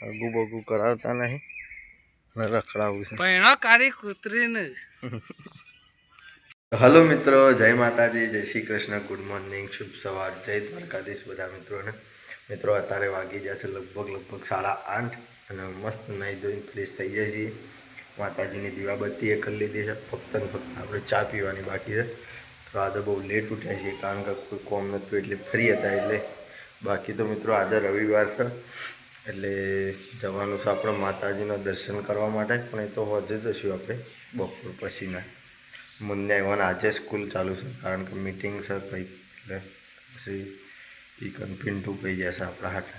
અગુ બગુ કરાવતા નહીં ને રખડાવું છે પૈણો કાઢી કૂતરીને. હલો મિત્રો, જય માતાજી, જય શ્રી કૃષ્ણ, ગુડ મોર્નિંગ, શુભ સવાર, જય દ્વારકાધીશ બધા મિત્રોને. મિત્રો અત્યારે વાગી જશે લગભગ 8:30 અને મસ્ત નાહી ધોઈને ફ્રેશ થઈ જાય છીએ. માતાજીની દીવાબત્તી એ કરી લીધી છે. ફક્ત ને ફક્ત આપણે ચા પીવાની બાકી છે. તો આજે બહુ લેટ ઉઠ્યા છીએ કારણ કે કોઈ કોમ નહોતું એટલે ફ્રી હતા. એટલે બાકી તો મિત્રો આજે રવિવાર છે એટલે જવાનું છે આપણે માતાજીના દર્શન કરવા માટે. પણ એ તો હોજે જશું આપણે બપોર પછીના. મુન્ને આવ્યાને આજે સ્કૂલ ચાલુ છે કારણ કે મીટિંગ છે કંઈક, એટલે પછી એ કન્ફિન્ટું કહી જશે આપણા હાથે.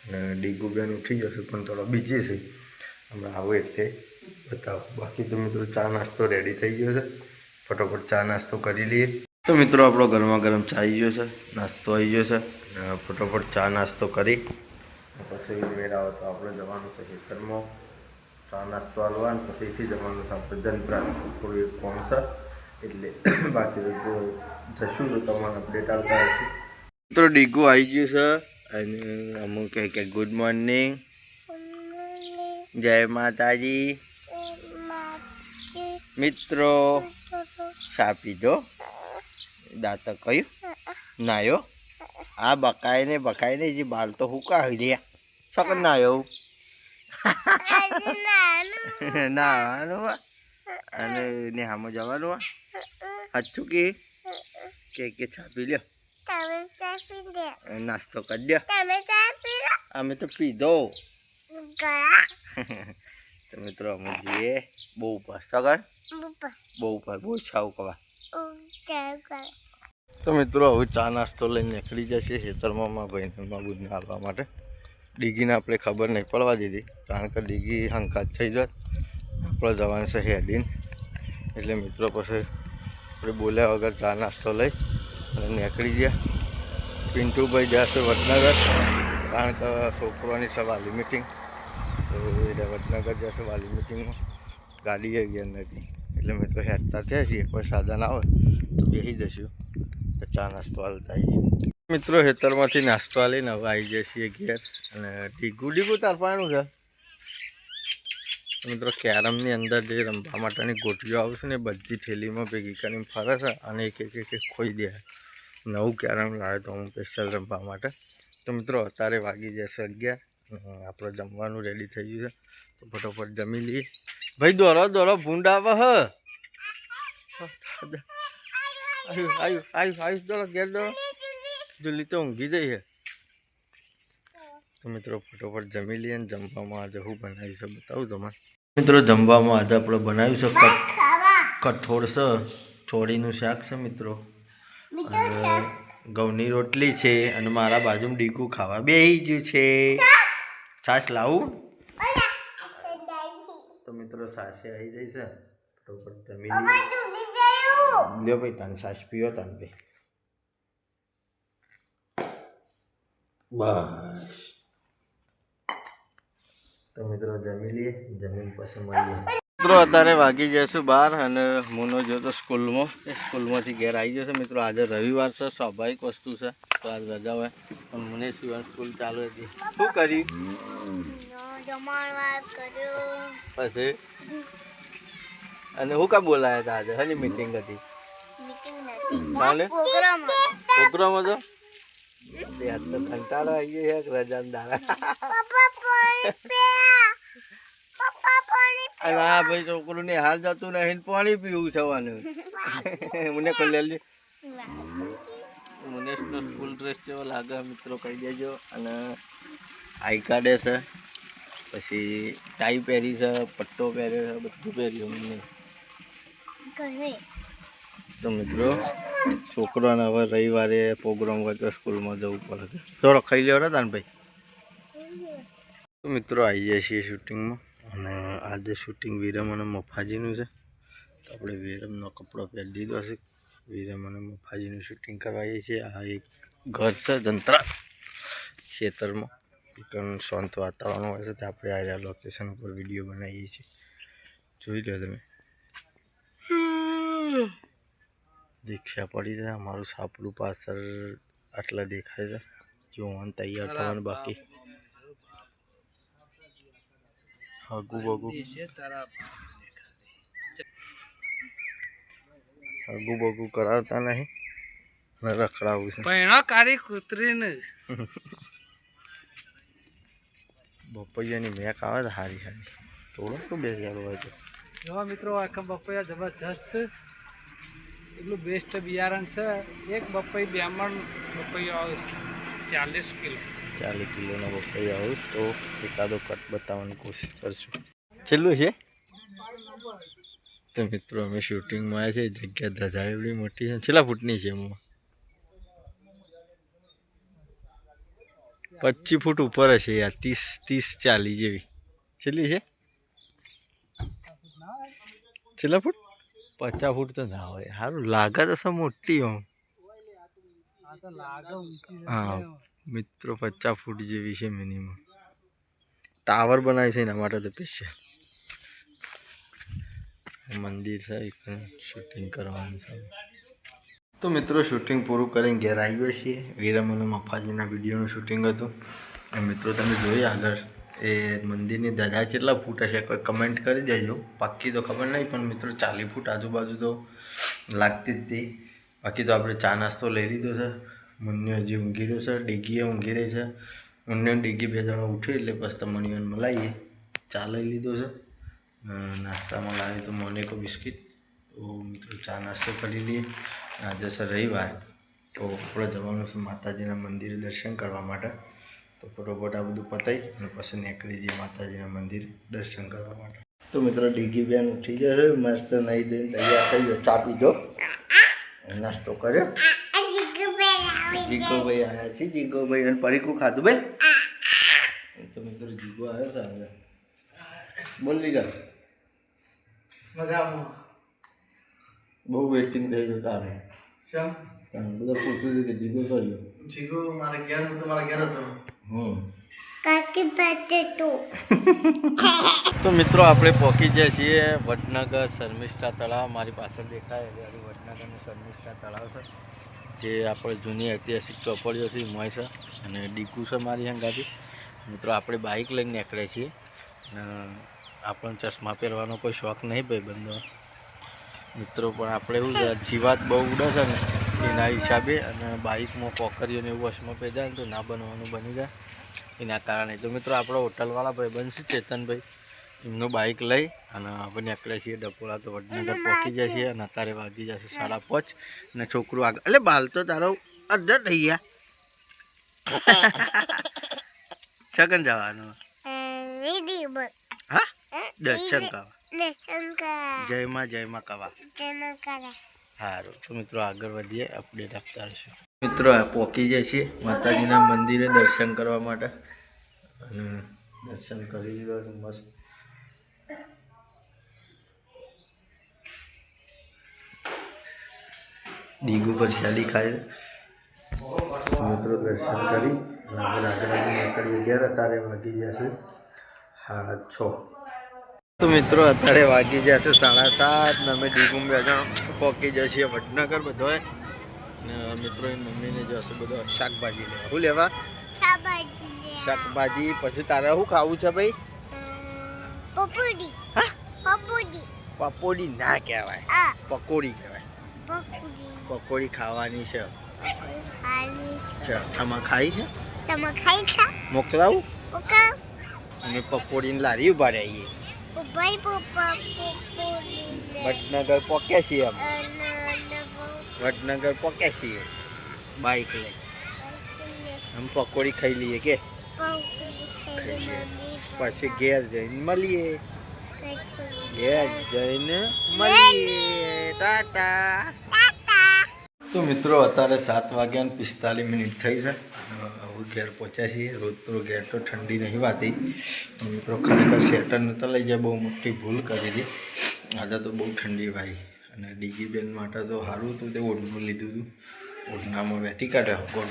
અને ડીગુબેન ઉઠી જશે પણ થોડો બીજી છે, હમણાં આવું એટલે બતાવો. બાકી તો મિત્રો ચા નાસ્તો રેડી થઈ ગયો છે, ફટોફટ ચા નાસ્તો કરી લઈએ. તો મિત્રો આપણો ગરમા ગરમ ચા આવી ગયો છે, નાસ્તો આવી ગયો છે. ફટોફટ ચા નાસ્તો કરી પછી મેળાવો તો આપણે જવાનું છે ખેતરમાં ચા નાસ્તો હાલવાનું. પછીથી જવાનું છે આપણે જંત્રા, થોડું એક કોમ છે એટલે બાકી તો જશું તો તમને અપડેટ આવતા હશે. મિત્રો ડીગુ આવી ગયું છે અને અમુક કહે ગુડ મોર્નિંગ, જય માતાજી. મિત્રો ચા પીધો, દાંત કયું નાયો? આ બકાઈને જે બાલ તો હુકા હોય રહ્યા સકન નાયો નાવાનું અને નેહામાં જવાનું સાચું કે ચા પી લ્યો, નાસ્તો કરી દો. અમે તો પીધો. તો મિત્રો અમે જઈએ બહુ ઉપર સગન, બહુ ઉપર બહુ છાવ કવા. તો મિત્રો હવે ચા નાસ્તો લઈને નીકળી જશે ખેતરમાં ભાઈમાં બુધને હાલવા માટે. ડીગીને આપણે ખબર નહીં પડવા દીધી કારણ કે ડીગી હંકાત થઈ જાય. આપણે જવાનું છે હેડીન એટલે મિત્રો પછી આપણે બોલ્યા વગર ચા નાસ્તો લઈ અને નીકળી ગયા. પિન્ટુભાઈ જશે વડનગર કારણ કે છોકરોની છે વાલી મિટિંગ, તો એટલે વડનગર જશે વાલી મિટિંગમાં. ગાડી ગયા નથી એટલે મેં તો હેડતા થયા છીએ, કોઈ સાધન આવે તો બેસી જશું. તો ચા નાસ્તો હાલતા આવીએ. મિત્રો ખેતરમાંથી નાસ્તો લઈને હવે આવી જાય છીએ ઘેર. અને ડીગુ તાર પાનું છે મિત્રો. કેરમની અંદર જે રમવા માટેની ગોટીઓ આવશે ને બધી થેલીમાં ભેગી કરીને ફરે છે અને એક ખોઈ દે. નવું કેરમ લાવે તો હું સ્પેશિયલ રમવા માટે. તો મિત્રો અત્યારે વાગી જશે 11. આપણે જમવાનું રેડી થઈ ગયું છે તો ફટોફટ જમી લઈએ. ભાઈ દોડો ભૂંડ આવે હ. આવ્યું દોડો ઘેર દોડો. જુલી તો ઊંઘી જઈ છે. તો મિત્રો ફટોફટ જમી લઈએ. ને જમવામાં આજે હું બનાવ્યું છે બતાવું તમને. મિત્રો જમવામાં આજે આપણે બનાવ્યું છે કઠોળ છે, ચોળીનું શાક છે મિત્રો, અને ઘઉંની રોટલી છે. અને મારા બાજુમાં ડીગુ ખાવા બેસી ગયું છે. છાશ લાવું? તો મિત્રો સાસે આવી જાય છે. ફટોફટ જમી લ્યો ભાઈ. તને છાશ પીવો તને ભાઈ? બસ તો મિત્રો જમી લઈએ, જમીન પછી મળીએ. મિત્રો અત્યારે વાગી જશું 12 અને મુનો જો તો સ્કૂલમાંથી ઘેર આવી જશે. મિત્રો આજે રવિવાર છે, સ્વાભાવિક વસ્તુ છે તો આજ રજા હોય પણ મને સિવાય સ્કૂલ ચાલુ હતી. શું કર્યું પછી? અને હું કા બોલાયા હતા આજે? હની મીટિંગ હતી? પ્રોગ્રામ હતો. તો કંટાળો આવી ગયો છે રજા દાડા. હા ભાઈ, છોકરું ને હાલ જતું નહીં, પાણી પીવું થવાનું. મને ખોલેલી મને સ્કૂલ ડ્રેસ જેવો લાગે મિત્રો કહી દેજો. અને આઈ કાર્ડ છે, પછી ટાઈ પહેરી છે, પટ્ટો પહેર્યો છે, બધું પહેર્યું મને. તો મિત્રો છોકરાને હવે રવિવારે પ્રોગ્રામ હોય તો સ્કૂલમાં જવું પડે. થોડો ખાઈ લ્યો ને તાનભાઈ. તો મિત્રો આવી જાય છીએ શૂટિંગમાં. અને આજે શૂટિંગ વિરમ અને મફાજીનું છે તો આપણે વિરમનો કપડો પહેરી દીધો છે. વિરમ અને મફાજીનું શૂટિંગ કરવાઈએ છીએ. આ એક ઘર છે જંત્રા ખેતરમાં, એકદમ શાંત વાતાવરણ હોય છે તો આપણે આ લોકેશન ઉપર વિડીયો બનાવીએ છીએ. જોઈ લો તમે, રિક્ષા પડી જાય. અમારું સાપડું પાછળ આટલા દેખાય છે. જોવાનું તૈયાર થવાનું બાકી. હગુ બગુ હગુ બગુ કરાવતા નહીં ને રખડાવું છે પૈણા કાઢી કૂતરીને બપૈયાની મેક આવે તો હારી હારી થોડો તો 2000 હોય તો જો મિત્રો આખા બપૈયા જબરજસ્ત છે એટલું બેસ્ટ બિયારણ છે એક બપૈ બેમણ બપૈયો આવે છે 40 કિલો 40 કિલોનો બપૈયા હોય તો એકાદો કટ બતાવવાની કોશિશ કરશું છેલ્લું છે તો મિત્રો અમે શૂટિંગમાં આવ્યા છે જગ્યા ધજા એવડી મોટી છે છેલ્લા ફૂટની છે એમાં 25 ફૂટ ઉપર હશે યાર 30-40 જેવી છેલ્લી છે છેલ્લા ફૂટ 50 ફૂટ તો ના હોય સારું લાગે તો સર મોટી હોમ હા મિત્રો 50 ફૂટ જેવી છે મિનિમમ ટાવર બનાવે છે એના માટે તો સ્પેશિયલ મંદિર છે શૂટિંગ કરવાનું છે તો મિત્રો શૂટિંગ પૂરું કરીને ઘેર આવ્યો છીએ વિરમ અને મફાજીના વિડીયોનું શૂટિંગ હતું મિત્રો તમે જોઈએ આગળ એ મંદિરની ધજા કેટલા ફૂટ હશે કોઈ કમેન્ટ કરી દેજો પાક્કી તો ખબર નહીં પણ મિત્રો 40 ફૂટ આજુબાજુ તો લાગતી જ હતી બાકી તો આપણે ચા નાસ્તો લઈ લીધો છે મુન્યો હજી ઊંઘી રહ્યો છે ડીગીએ ઊંઘી રહી છે મુન્યો ડીગી 2 જણા ઉઠ્યો એટલે બસ તો મણીઓને મલાઈએ ચા લઈ લીધો છે નાસ્તામાં લાવે તો મોનેકો બિસ્કિટ તો મિત્રો ચા નાસ્તો કરી લઈએ આજે સર રવિવાર તો આપણે જવાનું છે માતાજીના મંદિરે દર્શન કરવા માટે તો ફટોફટ આ બધું પતાવી અને પછી નીકળી જઈએ માતાજીના મંદિરે દર્શન કરવા માટે તો મિત્રો ડીગી બેન ઉઠી જશે મસ્ત નહીં દઈને તૈયાર થઈ ગયો ચા પીધો નાસ્તો કર્યો જીગોભાઈ આવ્યા છે જીગોભાઈ અને પરીકું ખાધું ભાઈ તો મિત્રો જીગો આવ્યો છે હવે બોલ લીધા મજામાં બહુ વેઇટિંગ થઈ ગયું તારે બધા પૂછ્યું છે કે જીગો કર્યો જીગો મારે ઘેર હું તો મારા ઘેર હતો કાકી બેઠે તો મિત્રો આપણે પહોંચી ગયા છીએ વડનગર શર્મિષ્ઠા તળાવ મારી પાછળ દેખાય એટલે વડનગરનું શર્મિષ્ઠા તળાવ છે જે આપણે જૂની ઐતિહાસિક ચોપડીઓ છે મોય છે અને ડીકુ છે મારી હંગાથી મિત્રો આપણે બાઇક લઈને નીકળ્યા છીએ અને આપણને ચશ્મા પહેરવાનો કોઈ શોખ નહીં ભાઈ બંધો મિત્રો પણ આપણે એવું છે જીવાત બહુ ઉડે છે ને એના હિસાબે અને બાઇકમાં પોકરીઓને એવું વશમાં પી જાય ને તો ના બનવાનું બની જાય એના કારણે તો મિત્રો આપણો હોટલવાળા ભાઈ બનશે ચેતનભાઈ એમનું બાઇક લઈ અને આપણે નીકળ્યા છીએ ડપોળા તો વડનગર પહોંચી જાય છીએ અને અત્યારે વાગી જશે 5:30 અને છોકરું આગળ એટલે બાલ તો તારો અડધા થઈ ગયા સગન જવાનું હા દર્શન કરવા જય માં કવા સારું તો મિત્રો આગળ વધીએ અપડેટ આપતા હશું મિત્રો આ પહોંચી જાય છે માતાજીના મંદિરે દર્શન કરવા માટે અને દર્શન કરી લીધા છે મસ્ત દીગુ પર શાલી ખાય મિત્રો દર્શન કરી આગળ નીકળીએ ઘેર અત્યારે વાગી જશે 6:30 તો મિત્રો અત્યારે વાગી જશે 7:30 ને અમે ડીગુમ 2 જણા પહોંચી જઈએ વડનગર બધોય ને મિત્રો એ મમ્મીને જશે બધો શાકભાજી લેવા શું લેવા શાકભાજી પછી તારે શું ખાવું છે ભાઈ પકોડી ના કહેવાય પકોડી કહેવાય પકોડી ખાવાની છે આમાં ખાઈ છે મોકલાવું અમે પકોડીની લારી ઉભા રહીએ વડનગર પહોંચ્યા છીએ અમે વડનગર પહોંચ્યા છીએ બાઇક લઈ અમે પકોડી ખાઈ લઈએ કે પછી ઘેર જઈને મળીએ ટાટા તો મિત્રો અત્યારે 7:45 થઈ છે હવે ઘેર પહોંચ્યા છીએ રોજ તો ઘેર તો ઠંડી નહીં વાતી મિત્રો ખરેખર સ્વેટર નહોતા લઈ જાય બહુ મોટી ભૂલ કરી હતી આજે તો બહુ ઠંડી ભાઈ અને ડીગી બેન માટે તો સારું હતું તે ઓઢનું લીધું હતું ઓઢનામાં વેટી કાઢે ગોળ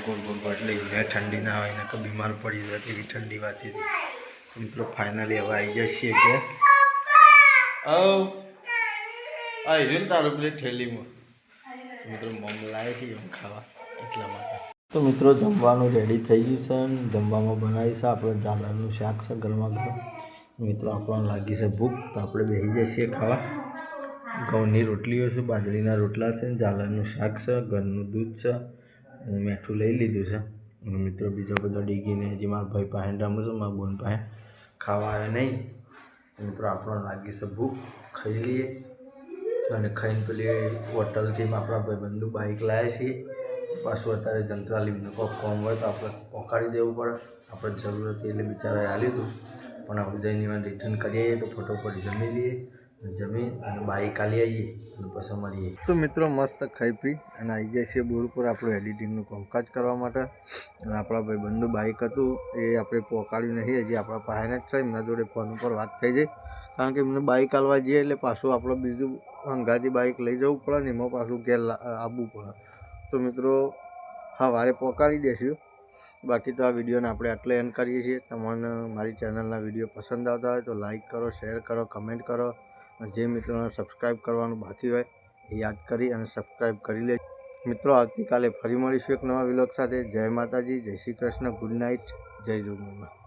એટલે મેં ઠંડી ના હોય ને તો બીમાર પડી જતી એવી ઠંડી વાતી હતી મિત્રો ફાઇનલી હવે આવી જાય છીએ કે આવી રહ્યું ને તારું પેલી ઠેલીમાં મિત્રો મમ લાવે છે એમ ખાવા એટલા માટે તો મિત્રો જમવાનું રેડી થઈ ગયું છે અને જમવામાં બનાવી છે આપણે ઝાલરનું શાક છે ગરમા ગરમ મિત્રો આપણને લાગી છે ભૂખ, તો આપણે બેસી જઈએ છીએ ખાવા. ઘઉંની રોટલીઓ છે, બાજરીના રોટલા છે, ઝાલરનું શાક છે, ઘરનું દૂધ છે, અને મીઠું લઈ લીધું છે. અને મિત્રો બીજો બધો ડીગીને હજી મારા ભાઈ પાસે રમું છું, મારા બોન પાસે ખાવા આવે નહીં. મિત્રો આપણને લાગી છે ભૂખ, ખાઈ લઈએ. અને ખાઈને પેલી હોટલથી આપણા ભાઈબંધુ બાઇક લાવ્યા છીએ. પાછું અત્યારે જંત્રાલીનું કોઈ કોમ હોય તો આપણે પહોંચાડી દેવું પડે. આપણે જરૂર હતી એટલે બિચારાએ આ લીધું, પણ આપણે જઈને રિટર્ન કરી આવીએ તો ફટોફટ જમી લઈએ. જમી અને બાઇક આલી આવીએ અને પછી મળીએ. તો મિત્રો મસ્ત ખાઈ પી અને આવી જાય છે બોર પર આપણું એડિટિંગનું કામકાજ કરવા માટે. અને આપણા ભાઈબંધુ બાઇક હતું એ આપણે પહોંચાડ્યું નહીં, હજી આપણા પાસે જ છે. એમના જોડે ફોન ઉપર વાત થઈ જાય, કારણ કે એમને બાઇક આલવા જઈએ એટલે પાછું આપણે બીજું અંગાથી બાઇક લઈ જવું પડે ને એમાં પાછું ઘેર આવવું પડે. તો મિત્રો સવારે પહોંચાડી દઈશું. બાકી તો આ વિડીયોને આપણે આટલે એન્ડ કરીએ છીએ. તમને મારી ચેનલના વિડીયો પસંદ આવતા હોય તો લાઇક કરો, શેર કરો, કમેન્ટ કરો. અને જે મિત્રોને સબસ્ક્રાઈબ કરવાનું બાકી હોય એ યાદ કરી અને સબસ્ક્રાઈબ કરી લે. મિત્રો આવતીકાલે ફરી મળીશું એક નવા વિલોગ સાથે. જય માતાજી, જય શ્રી કૃષ્ણ, ગુડ નાઇટ, જય જોગમાયા.